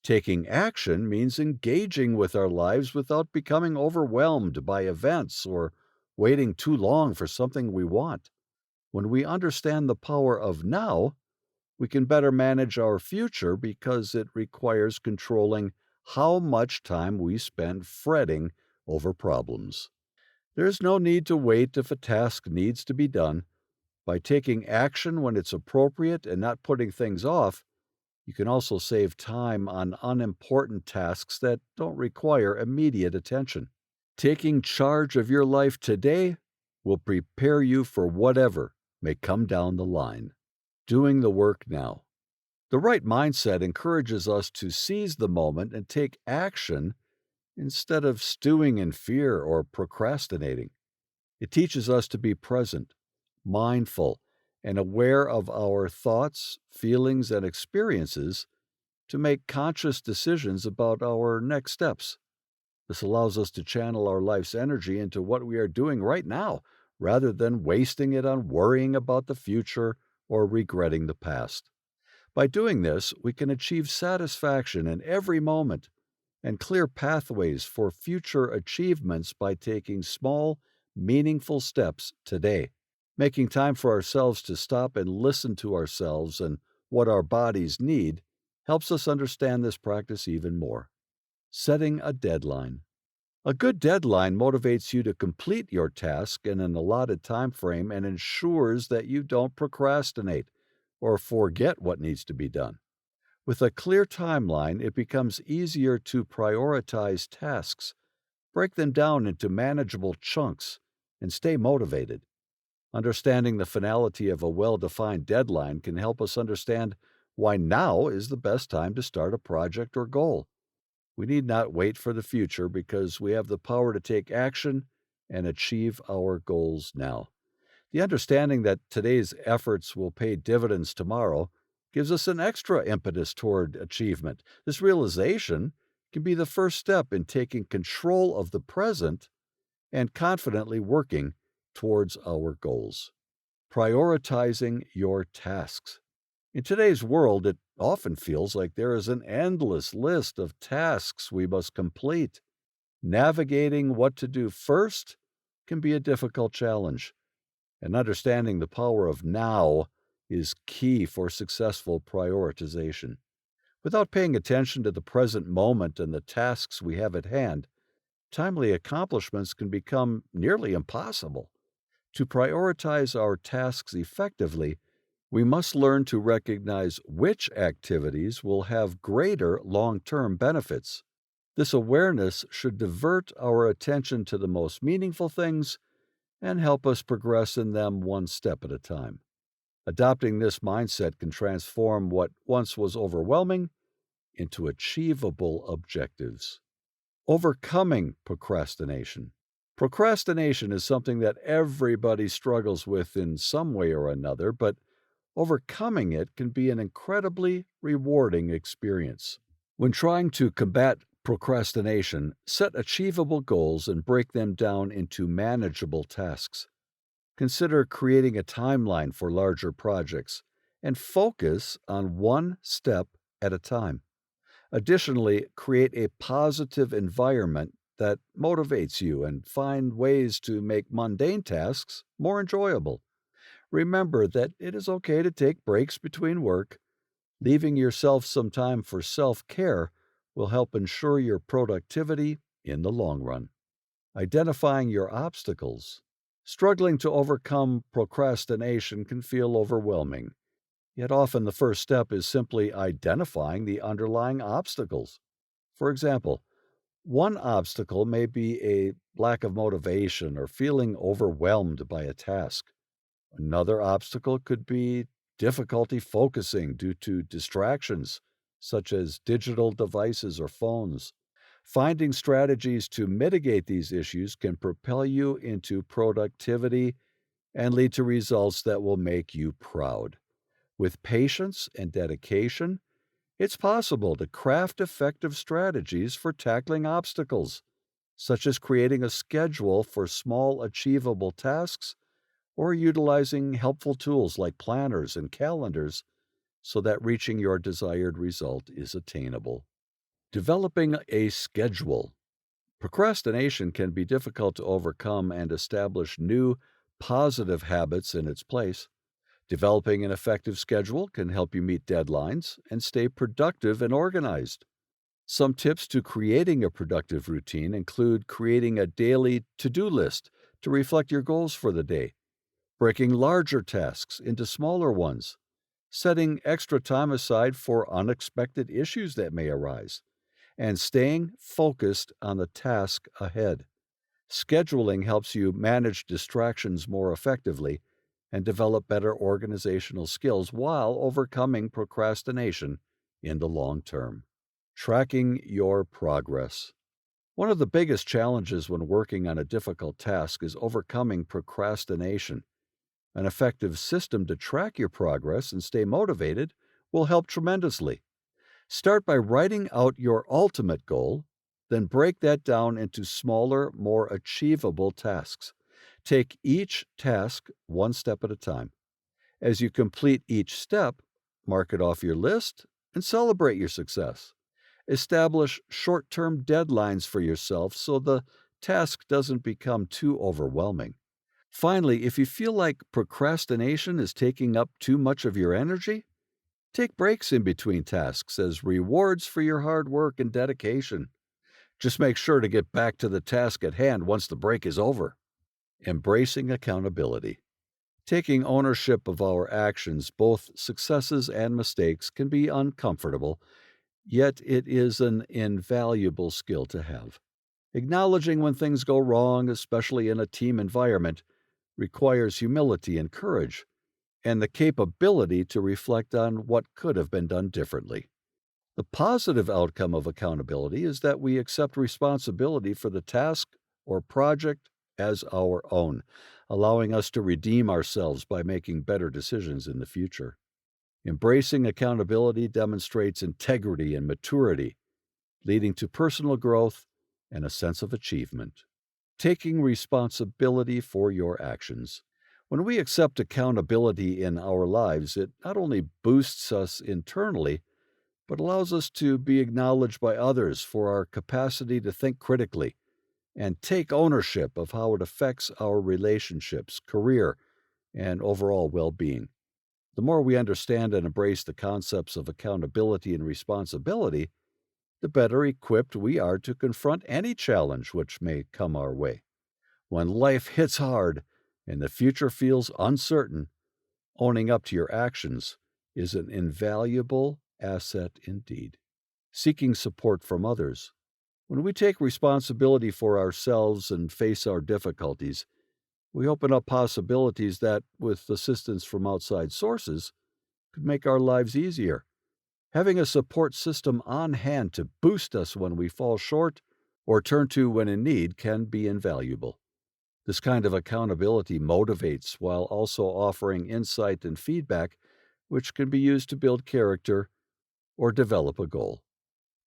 Taking action means engaging with our lives without becoming overwhelmed by events or waiting too long for something we want. When we understand the power of now, we can better manage our future because it requires controlling how much time we spend fretting over problems. There's no need to wait if a task needs to be done. By taking action when it's appropriate and not putting things off, you can also save time on unimportant tasks that don't require immediate attention. Taking charge of your life today will prepare you for whatever may come down the line. Doing the work now. The right mindset encourages us to seize the moment and take action instead of stewing in fear or procrastinating. It teaches us to be present, mindful, and aware of our thoughts, feelings, and experiences to make conscious decisions about our next steps. This allows us to channel our life's energy into what we are doing right now, rather than wasting it on worrying about the future or regretting the past. By doing this, we can achieve satisfaction in every moment and clear pathways for future achievements by taking small, meaningful steps today. Making time for ourselves to stop and listen to ourselves and what our bodies need helps us understand this practice even more. Setting a deadline. A good deadline motivates you to complete your task in an allotted time frame and ensures that you don't procrastinate or forget what needs to be done. With a clear timeline, it becomes easier to prioritize tasks, break them down into manageable chunks, and stay motivated. Understanding the finality of a well-defined deadline can help us understand why now is the best time to start a project or goal. We need not wait for the future because we have the power to take action and achieve our goals now. The understanding that today's efforts will pay dividends tomorrow gives us an extra impetus toward achievement. This realization can be the first step in taking control of the present and confidently working towards our goals. Prioritizing your tasks. In today's world, it often feels like there is an endless list of tasks we must complete. Navigating what to do first can be a difficult challenge, and understanding the power of now is key for successful prioritization. Without paying attention to the present moment and the tasks we have at hand, timely accomplishments can become nearly impossible. To prioritize our tasks effectively, We must learn to recognize which activities will have greater long term benefits. This awareness should divert our attention to the most meaningful things and help us progress in them one step at a time. Adopting this mindset can transform what once was overwhelming into achievable objectives. Overcoming procrastination. Procrastination is something that everybody struggles with in some way or another, but overcoming it can be an incredibly rewarding experience. When trying to combat procrastination, set achievable goals and break them down into manageable tasks. Consider creating a timeline for larger projects and focus on one step at a time. Additionally, create a positive environment that motivates you and find ways to make mundane tasks more enjoyable. Remember that it is okay to take breaks between work. Leaving yourself some time for self care will help ensure your productivity in the long run. Identifying your obstacles. Struggling to overcome procrastination can feel overwhelming, yet often the first step is simply identifying the underlying obstacles. For example, one obstacle may be a lack of motivation or feeling overwhelmed by a task. Another obstacle could be difficulty focusing due to distractions, such as digital devices or phones. Finding strategies to mitigate these issues can propel you into productivity and lead to results that will make you proud. With patience and dedication, it's possible to craft effective strategies for tackling obstacles, such as creating a schedule for small, achievable tasks or utilizing helpful tools like planners and calendars so that reaching your desired result is attainable. Developing a schedule. Procrastination can be difficult to overcome and establish new, positive habits in its place. Developing an effective schedule can help you meet deadlines and stay productive and organized. Some tips to creating a productive routine include creating a daily to do list to reflect your goals for the day, breaking larger tasks into smaller ones, setting extra time aside for unexpected issues that may arise, and staying focused on the task ahead. Scheduling helps you manage distractions more effectively and develop better organizational skills while overcoming procrastination in the long term. Tracking your progress. One of the biggest challenges when working on a difficult task is overcoming procrastination. An effective system to track your progress and stay motivated will help tremendously. Start by writing out your ultimate goal, then break that down into smaller, more achievable tasks. Take each task one step at a time. As you complete each step, mark it off your list and celebrate your success. Establish short term deadlines for yourself so the task doesn't become too overwhelming. Finally, if you feel like procrastination is taking up too much of your energy, take breaks in between tasks as rewards for your hard work and dedication. Just make sure to get back to the task at hand once the break is over. Embracing accountability. Taking ownership of our actions, both successes and mistakes, can be uncomfortable, yet it is an invaluable skill to have. Acknowledging when things go wrong, especially in a team environment, requires humility and courage, and the capability to reflect on what could have been done differently. The positive outcome of accountability is that we accept responsibility for the task or project as our own, allowing us to redeem ourselves by making better decisions in the future. Embracing accountability demonstrates integrity and maturity, leading to personal growth and a sense of achievement. Taking responsibility for your actions. When we accept accountability in our lives, it not only boosts us internally, but allows us to be acknowledged by others for our capacity to think critically and take ownership of how it affects our relationships, career, and overall well being. The more we understand and embrace the concepts of accountability and responsibility, the better equipped we are to confront any challenge which may come our way. When life hits hard and the future feels uncertain, Owning up to your actions is an invaluable asset indeed. Seeking support from others. When we take responsibility for ourselves and face our difficulties, we open up possibilities that, with assistance from outside sources, could make our lives easier. Having a support system on hand to boost us when we fall short or turn to when in need can be invaluable. This kind of accountability motivates while also offering insight and feedback, which can be used to build character or develop a goal.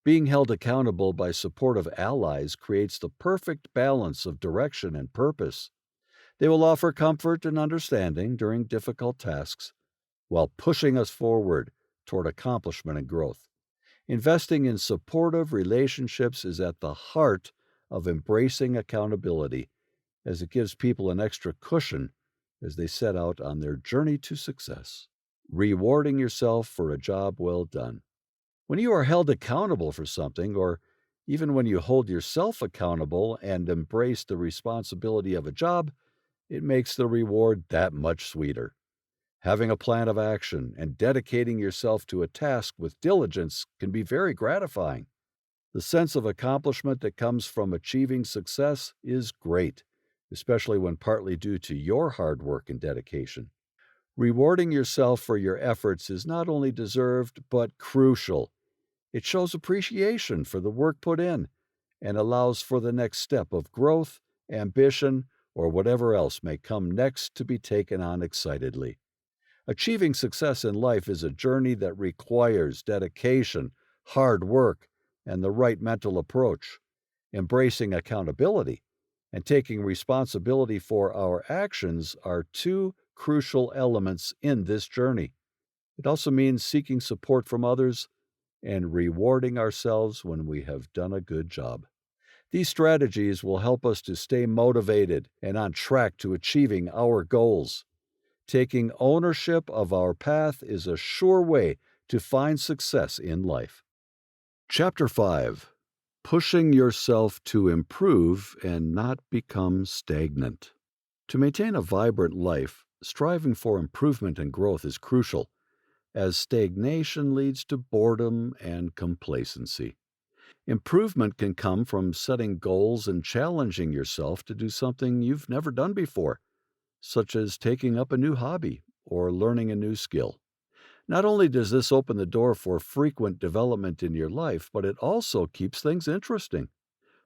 Being held accountable by supportive allies creates the perfect balance of direction and purpose. They will offer comfort and understanding during difficult tasks while pushing us forward toward accomplishment and growth. Investing in supportive relationships is at the heart of embracing accountability, as it gives people an extra cushion as they set out on their journey to success. Rewarding yourself for a job well done. When you are held accountable for something, or even when you hold yourself accountable and embrace the responsibility of a job, it makes the reward that much sweeter. Having a plan of action and dedicating yourself to a task with diligence can be very gratifying. The sense of accomplishment that comes from achieving success is great, especially when partly due to your hard work and dedication. Rewarding yourself for your efforts is not only deserved, but crucial. It shows appreciation for the work put in and allows for the next step of growth, ambition, or whatever else may come next to be taken on excitedly. Achieving success in life is a journey that requires dedication, hard work, and the right mental approach. Embracing accountability and taking responsibility for our actions are two crucial elements in this journey. It also means seeking support from others and rewarding ourselves when we have done a good job. These strategies will help us to stay motivated and on track to achieving our goals. Taking ownership of our path is a sure way to find success in life. Chapter 5. Pushing yourself to improve and not become stagnant. To maintain a vibrant life, striving for improvement and growth is crucial, as stagnation leads to boredom and complacency. Improvement can come from setting goals and challenging yourself to do something you've never done before, such as taking up a new hobby or learning a new skill. Not only does this open the door for frequent development in your life, but it also keeps things interesting.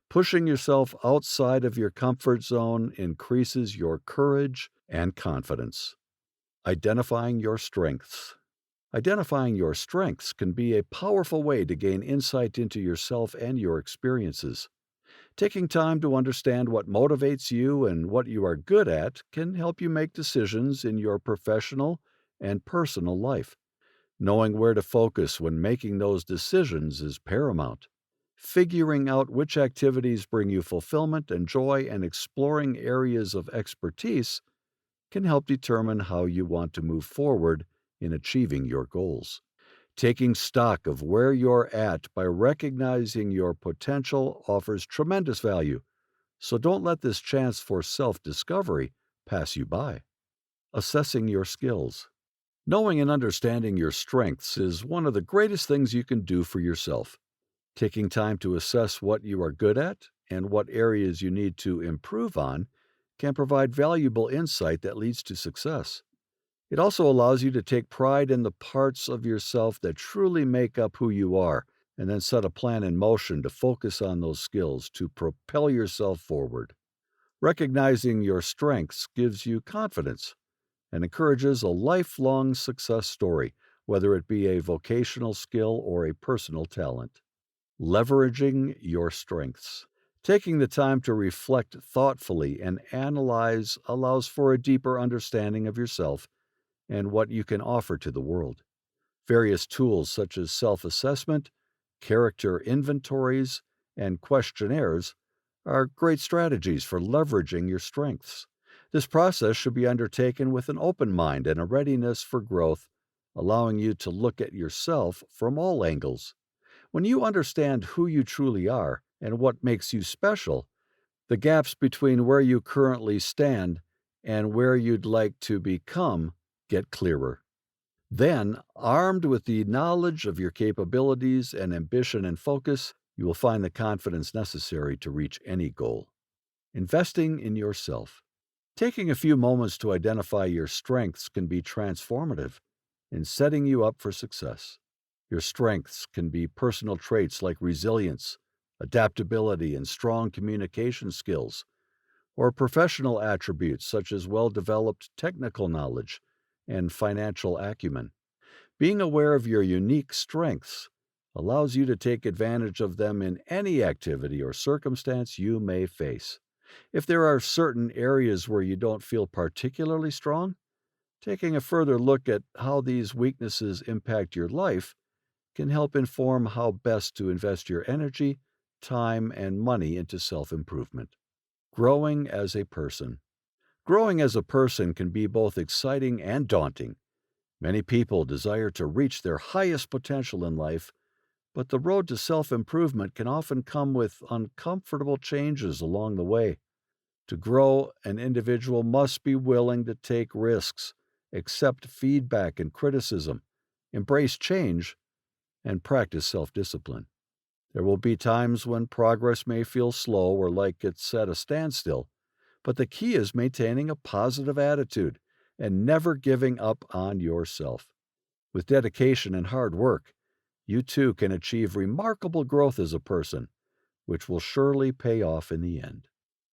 Pushing yourself outside of your comfort zone increases your courage and confidence. Identifying your strengths. Identifying your strengths can be a powerful way to gain insight into yourself and your experiences. Taking time to understand what motivates you and what you are good at can help you make decisions in your professional and personal life. Knowing where to focus when making those decisions is paramount. Figuring out which activities bring you fulfillment and joy and exploring areas of expertise can help determine how you want to move forward in achieving your goals. Taking stock of where you're at by recognizing your potential offers tremendous value, so don't let this chance for self-discovery pass you by. Assessing your skills. Knowing and understanding your strengths is one of the greatest things you can do for yourself. Taking time to assess what you are good at and what areas you need to improve on can provide valuable insight that leads to success. It also allows you to take pride in the parts of yourself that truly make up who you are, and then set a plan in motion to focus on those skills to propel yourself forward. Recognizing your strengths gives you confidence and encourages a lifelong success story, whether it be a vocational skill or a personal talent. Leveraging your strengths. Taking the time to reflect thoughtfully and analyze allows for a deeper understanding of yourself and what you can offer to the world. Various tools such as self-assessment, character inventories, and questionnaires are great strategies for leveraging your strengths. This process should be undertaken with an open mind and a readiness for growth, allowing you to look at yourself from all angles. When you understand who you truly are and what makes you special, the gaps between where you currently stand and where you'd like to become get clearer. Then, armed with the knowledge of your capabilities and ambition and focus, you will find the confidence necessary to reach any goal. Investing in yourself. Taking a few moments to identify your strengths can be transformative in setting you up for success. Your strengths can be personal traits like resilience, adaptability, and strong communication skills, or professional attributes such as well developed technical knowledge and financial acumen. Being aware of your unique strengths allows you to take advantage of them in any activity or circumstance you may face. If there are certain areas where you don't feel particularly strong, taking a further look at how these weaknesses impact your life can help inform how best to invest your energy, time, and money into self improvement. Growing as a person. Growing as a person can be both exciting and daunting. Many people desire to reach their highest potential in life, but the road to self improvement can often come with uncomfortable changes along the way. To grow, an individual must be willing to take risks, accept feedback and criticism, embrace change, and practice self discipline. There will be times when progress may feel slow or like it's at a standstill, but the key is maintaining a positive attitude and never giving up on yourself. With dedication and hard work, you too can achieve remarkable growth as a person, which will surely pay off in the end.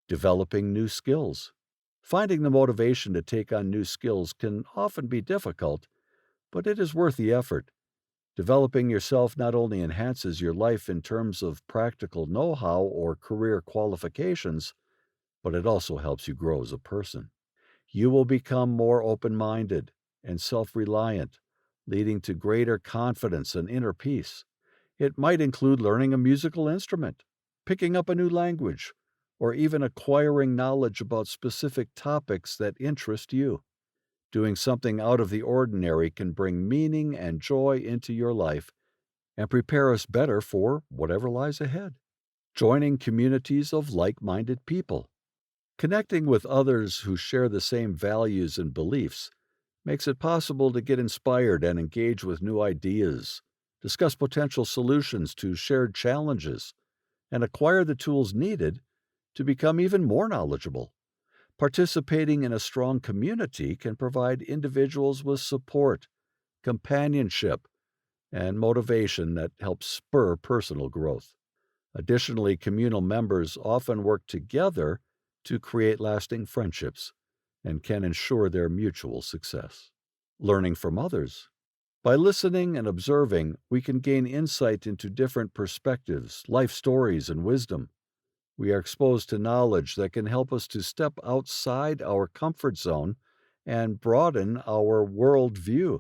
Developing new skills. Finding the motivation to take on new skills can often be difficult, but it is worth the effort. Developing yourself not only enhances your life in terms of practical know how or career qualifications, but it also helps you grow as a person. You will become more open minded and self reliant, leading to greater confidence and inner peace. It might include learning a musical instrument, picking up a new language, or even acquiring knowledge about specific topics that interest you. Doing something out of the ordinary can bring meaning and joy into your life and prepare us better for whatever lies ahead. Joining communities of like minded people. Connecting with others who share the same values and beliefs makes it possible to get inspired and engage with new ideas, discuss potential solutions to shared challenges, and acquire the tools needed to become even more knowledgeable. Participating in a strong community can provide individuals with support, companionship, and motivation that helps spur personal growth. Additionally, communal members often work together to create lasting friendships and can ensure their mutual success. Learning from others. By listening and observing, we can gain insight into different perspectives, life stories, and wisdom. We are exposed to knowledge that can help us to step outside our comfort zone and broaden our worldview.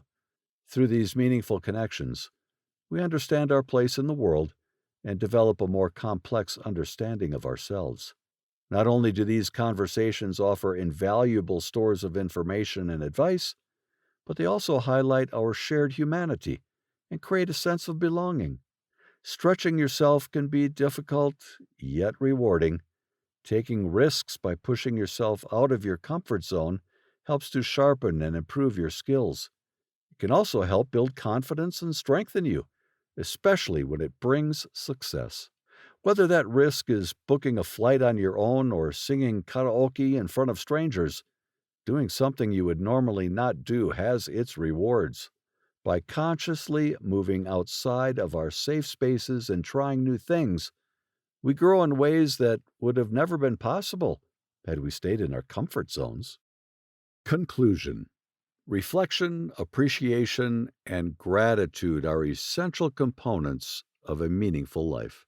Through these meaningful connections, we understand our place in the world and develop a more complex understanding of ourselves. Not only do these conversations offer invaluable stores of information and advice, but they also highlight our shared humanity and create a sense of belonging. Stretching yourself can be difficult, yet rewarding. Taking risks by pushing yourself out of your comfort zone helps to sharpen and improve your skills. It can also help build confidence and strengthen you, especially when it brings success. Whether that risk is booking a flight on your own or singing karaoke in front of strangers, doing something you would normally not do has its rewards. By consciously moving outside of our safe spaces and trying new things, we grow in ways that would have never been possible had we stayed in our comfort zones. Conclusion. Reflection, appreciation, and gratitude are essential components of a meaningful life.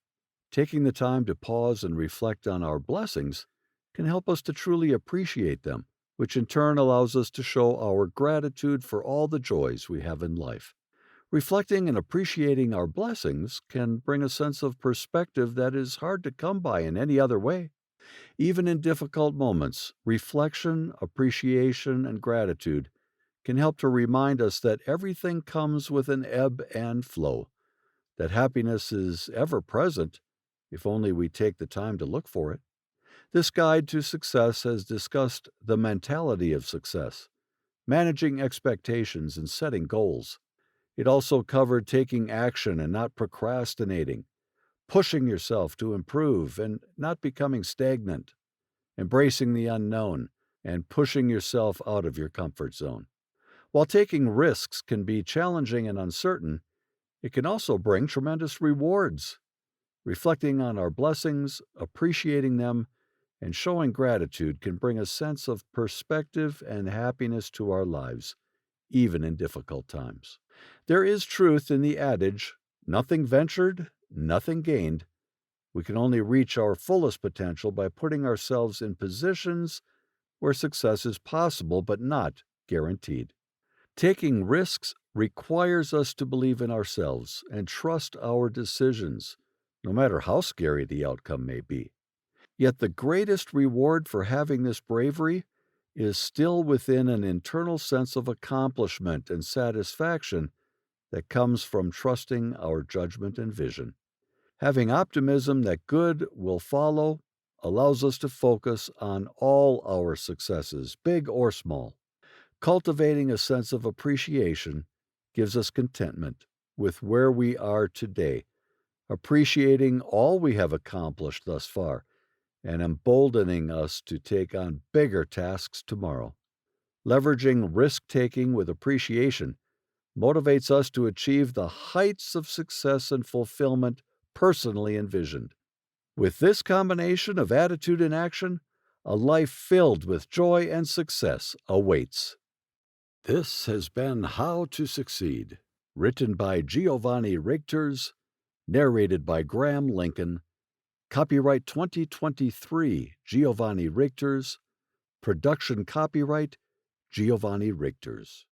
Taking the time to pause and reflect on our blessings can help us to truly appreciate them, which in turn allows us to show our gratitude for all the joys we have in life. Reflecting and appreciating our blessings can bring a sense of perspective that is hard to come by in any other way. Even in difficult moments, reflection, appreciation, and gratitude can help to remind us that everything comes with an ebb and flow, that happiness is ever present if only we take the time to look for it. This guide to success has discussed the mentality of success, managing expectations, and setting goals. It also covered taking action and not procrastinating, pushing yourself to improve and not becoming stagnant, embracing the unknown, and pushing yourself out of your comfort zone. While taking risks can be challenging and uncertain, it can also bring tremendous rewards. Reflecting on our blessings, appreciating them, and showing gratitude can bring a sense of perspective and happiness to our lives, even in difficult times. There is truth in the adage, nothing ventured, nothing gained. We can only reach our fullest potential by putting ourselves in positions where success is possible but not guaranteed. Taking risks requires us to believe in ourselves and trust our decisions, no matter how scary the outcome may be. Yet the greatest reward for having this bravery is still within an internal sense of accomplishment and satisfaction that comes from trusting our judgment and vision. Having optimism that good will follow allows us to focus on all our successes, big or small. Cultivating a sense of appreciation gives us contentment with where we are today, appreciating all we have accomplished thus far, and emboldening us to take on bigger tasks tomorrow. Leveraging risk-taking with appreciation motivates us to achieve the heights of success and fulfillment personally envisioned. With this combination of attitude and action, a life filled with joy and success awaits. This has been How to Succeed, written by Giovanni Rigters, narrated by Graham Lincoln, copyright 2023 Giovanni Rigters, production copyright Giovanni Rigters.